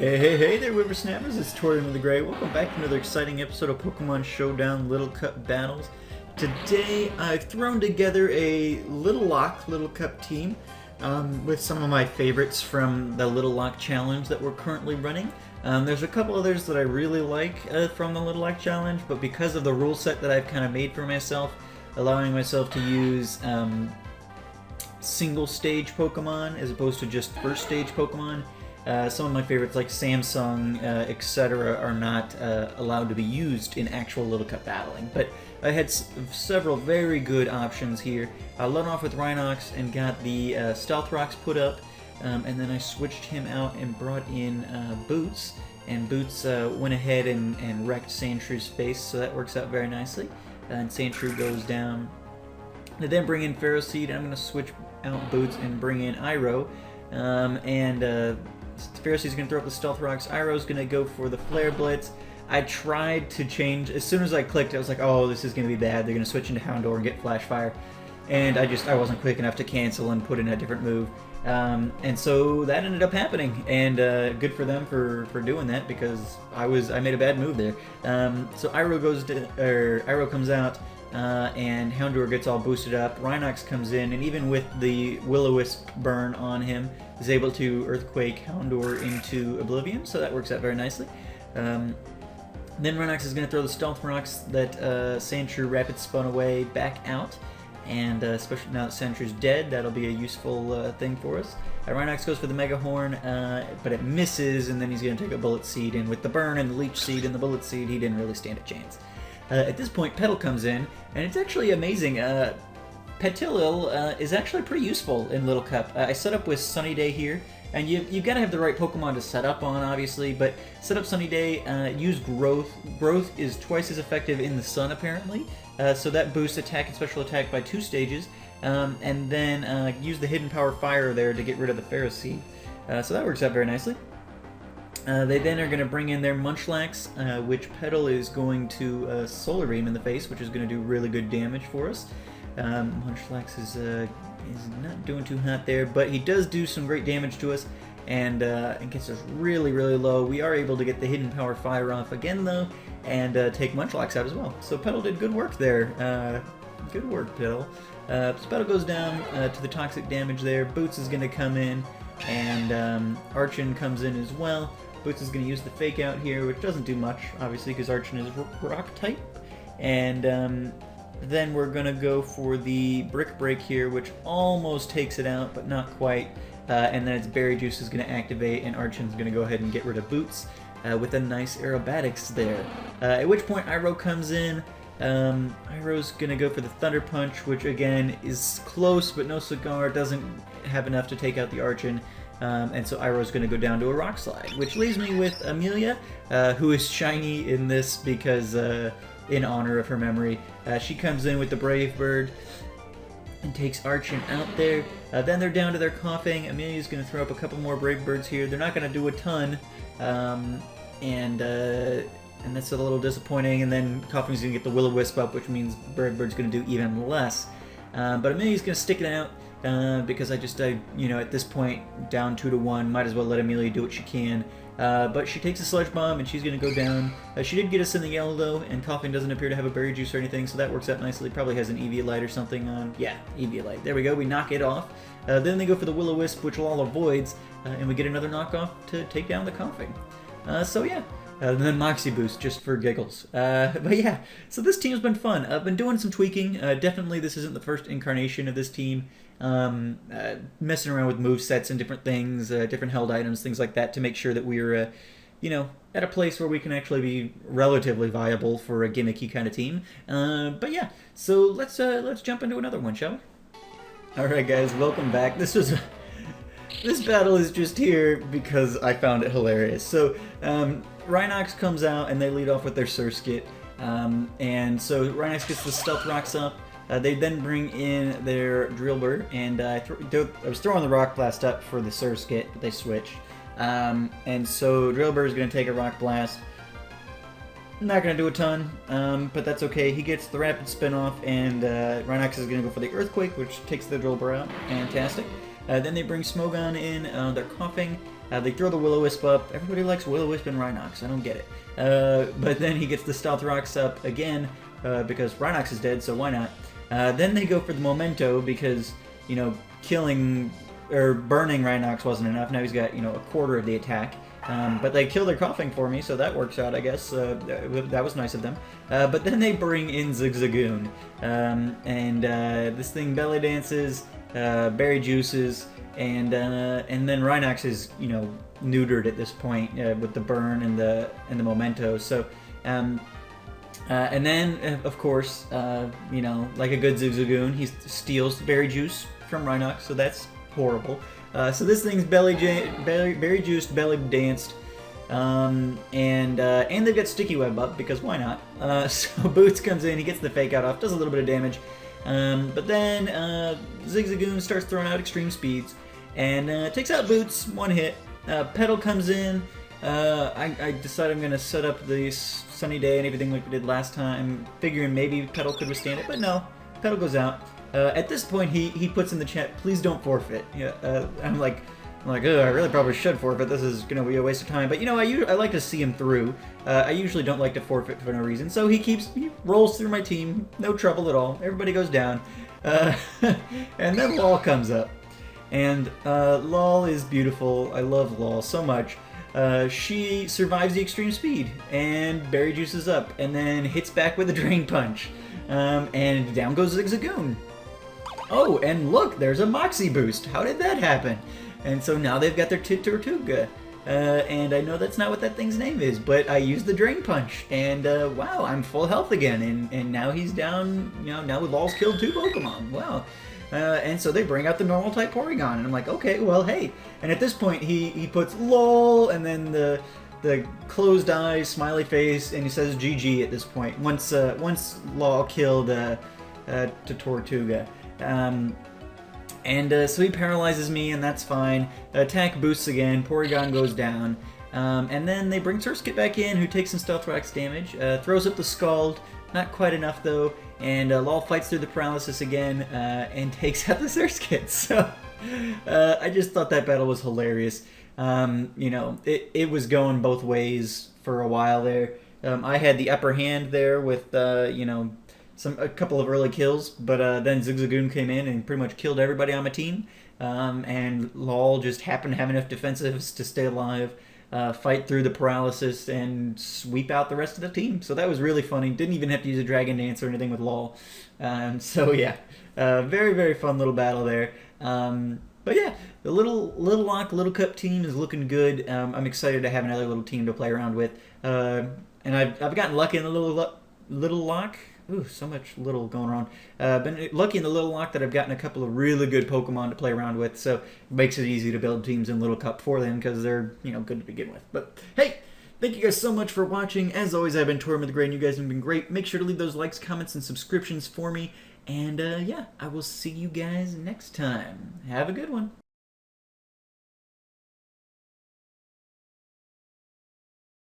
Hey there, whippersnappers! It's Tortimer the Grey. Welcome back to another exciting episode of Pokemon Showdown Little Cup Battles. Today, I've thrown together a Little Cup team with some of my favorites from the Little Lock Challenge that we're currently running. There's a couple others that I really like from the Little Lock Challenge, but because of the rule set that I've kind of made for myself, allowing myself to use single stage Pokemon as opposed to just first stage Pokemon, some of my favorites like Samsung, etc. are not allowed to be used in actual Little Cup battling. But I had several very good options here. I led off with Rhinox and got the Stealth Rocks put up, and then I switched him out and brought in Boots. And Boots went ahead and wrecked Sandshrews' face, so that works out very nicely. And Sandshrew goes down. I then bring in Ferroseed. I'm going to switch out Boots and bring in Iroh. Ferroseed's going to throw up the Stealth Rocks. Iroh's going to go for the Flare Blitz. I tried to change. As soon as I clicked, I was like, oh, this is going to be bad. They're going to switch into Houndour and get Flash Fire. And I wasn't quick enough to cancel and put in a different move. And so that ended up happening. And good for them for doing that, because I made a bad move there. So Iroh comes out. And Houndour gets all boosted up. Rhinox comes in, and even with the Will-O-Wisp burn on him, is able to Earthquake Houndour into Oblivion, so that works out very nicely. Then Rhinox is going to throw the Stealth Rocks that Sandshrew Rapid spun away back out, and especially now that Sandshrew's dead, that'll be a useful thing for us. Rhinox goes for the Mega Horn, but it misses, and then he's going to take a Bullet Seed, and with the burn and the Leech Seed and the Bullet Seed, he didn't really stand a chance. At this point, Petal comes in, and it's actually amazing. Petilil is actually pretty useful in Little Cup. I set up with Sunny Day here, and you've got to have the right Pokemon to set up on, obviously, but set up Sunny Day, use Growth. Growth is twice as effective in the sun, apparently, so that boosts attack and special attack by 2 stages, and then use the Hidden Power Fire there to get rid of the Ferroseed. So that works out very nicely. They then are going to bring in their Munchlax, which Petal is going to Solar Beam in the face, which is going to do really good damage for us. Munchlax is not doing too hot there, but he does do some great damage to us, and gets us really, really low. We are able to get the Hidden Power Fire off again, though, and take Munchlax out as well. So Petal did good work there. Good work, Petal. So Petal goes down to the toxic damage there. Boots is going to come in, and Archon comes in as well. Boots is going to use the Fake Out here, which doesn't do much, obviously, because Archon is Rock type. And then we're going to go for the Brick Break here, which almost takes it out, but not quite. And then its Berry Juice is going to activate, and Archon's going to go ahead and get rid of Boots with a nice Aerobatics there. At which point Iroh comes in. Iroh's going to go for the Thunder Punch, which again is close, but no cigar, doesn't have enough to take out the Archon. And so Iroh's going to go down to a Rock Slide, which leaves me with Amelia, who is shiny in this because in honor of her memory. She comes in with the Brave Bird and takes Archon out there. Then they're down to their Coughing. Amelia's going to throw up a couple more Brave Birds here. They're not going to do a ton, and that's a little disappointing. And then Coughing's going to get the Will-O-Wisp up, which means Brave Bird's going to do even less. But Amelia's going to stick it out. Because at this point, down 2-1, might as well let Amelia do what she can. But she takes a Sludge Bomb, and she's going to go down. She did get us in the yellow, though, and Coughing doesn't appear to have a Berry Juice or anything, so that works out nicely. Probably has an Eviolite or something on. Yeah, Eviolite. There we go, we knock it off. Then they go for the Will-O-Wisp, which all avoids, and we get another knockoff to take down the Coughing. So yeah. And then Moxie Boost, just for giggles. But yeah, so this team's been fun. I've been doing some tweaking. Definitely this isn't the first incarnation of this team. Messing around with movesets and different things, different held items, things like that, to make sure that we're, at a place where we can actually be relatively viable for a gimmicky kind of team. But yeah, so let's jump into another one, shall we? Alright guys, welcome back. This battle is just here because I found it hilarious. So, Rhinox comes out and they lead off with their Surskit. And so Rhinox gets the Stealth Rocks up. They then bring in their Drillbur, and I was throwing the Rock Blast up for the Surskit, but they switched. And so Drillbur is going to take a Rock Blast. Not going to do a ton, but that's okay. He gets the Rapid Spin off, and Rhinox is going to go for the Earthquake, which takes the Drillbur out. Fantastic. Then they bring Smogon in. They're coughing. They throw the Will-O-Wisp up. Everybody likes Will-O-Wisp and Rhinox. I don't get it. But then he gets the Stealth Rocks up again because Rhinox is dead, so why not? Then they go for the Memento because, you know, killing or burning Rhinox wasn't enough. Now he's got, you know, a quarter of the attack. But they kill their coughing for me, so that works out, I guess. That was nice of them. But then they bring in Zigzagoon. And this thing belly dances, berry juices, and then Rhinox is, you know, neutered at this point with the burn and the Memento. So, and then, of course, you know, like a good Zigzagoon, he steals the berry juice from Rhinox, so that's horrible. So this thing's berry juiced, belly danced, and they've got Sticky Web up because why not? So Boots comes in, he gets the fake out off, does a little bit of damage, but then Zigzagoon starts throwing out extreme speeds and takes out Boots, one hit. Petal comes in. I decide I'm gonna set up the Sunny Day and everything like we did last time, figuring maybe Petal could withstand it, but no, Petal goes out. At this point, he puts in the chat, please don't forfeit. Yeah, I'm like, I really probably should forfeit. This is going to be a waste of time. But, you know, I like to see him through. I usually don't like to forfeit for no reason. So he rolls through my team. No trouble at all. Everybody goes down. And then Lol comes up. And Lol is beautiful. I love Lol so much. She survives the extreme speed and berry juices up. And then hits back with a Drain Punch. And down goes Zigzagoon. Oh, and look, there's a Moxie boost. How did that happen? And so now they've got their Tortuga. And I know that's not what that thing's name is, but I used the Drain Punch. And wow, I'm full health again. And now he's down, you know, now Lol's killed 2 Pokemon. Wow. And so they bring out the normal type Porygon. And I'm like, okay, well, hey. And at this point, he puts LOL and then the closed eyes, smiley face, and he says GG at this point. Once Lol killed Tortuga. So he paralyzes me, and that's fine. Attack boosts again, Porygon goes down. And then they bring Surskit back in, who takes some Stealth Rocks damage. Throws up the Scald, not quite enough though. And Lol fights through the paralysis again, and takes out the Surskit. So I just thought that battle was hilarious. You know, it was going both ways for a while there. I had the upper hand there with, you know, a couple of early kills, but then Zigzagoon came in and pretty much killed everybody on my team. And Lol just happened to have enough defensives to stay alive, fight through the paralysis, and sweep out the rest of the team. So that was really funny. Didn't even have to use a Dragon Dance or anything with Lol. So yeah, very, very fun little battle there. But yeah, the Little Lock, Little Cup team is looking good. I'm excited to have another little team to play around with. And I've gotten lucky in the Little Lock. Ooh, so much little going on. Been lucky in the Little Lock that I've gotten a couple of really good Pokemon to play around with, so it makes it easy to build teams in Little Cup for them because they're, you know, good to begin with. But hey, thank you guys so much for watching. As always, I've been Tortimer the Great, and you guys have been great. Make sure to leave those likes, comments, and subscriptions for me. And yeah, I will see you guys next time. Have a good one.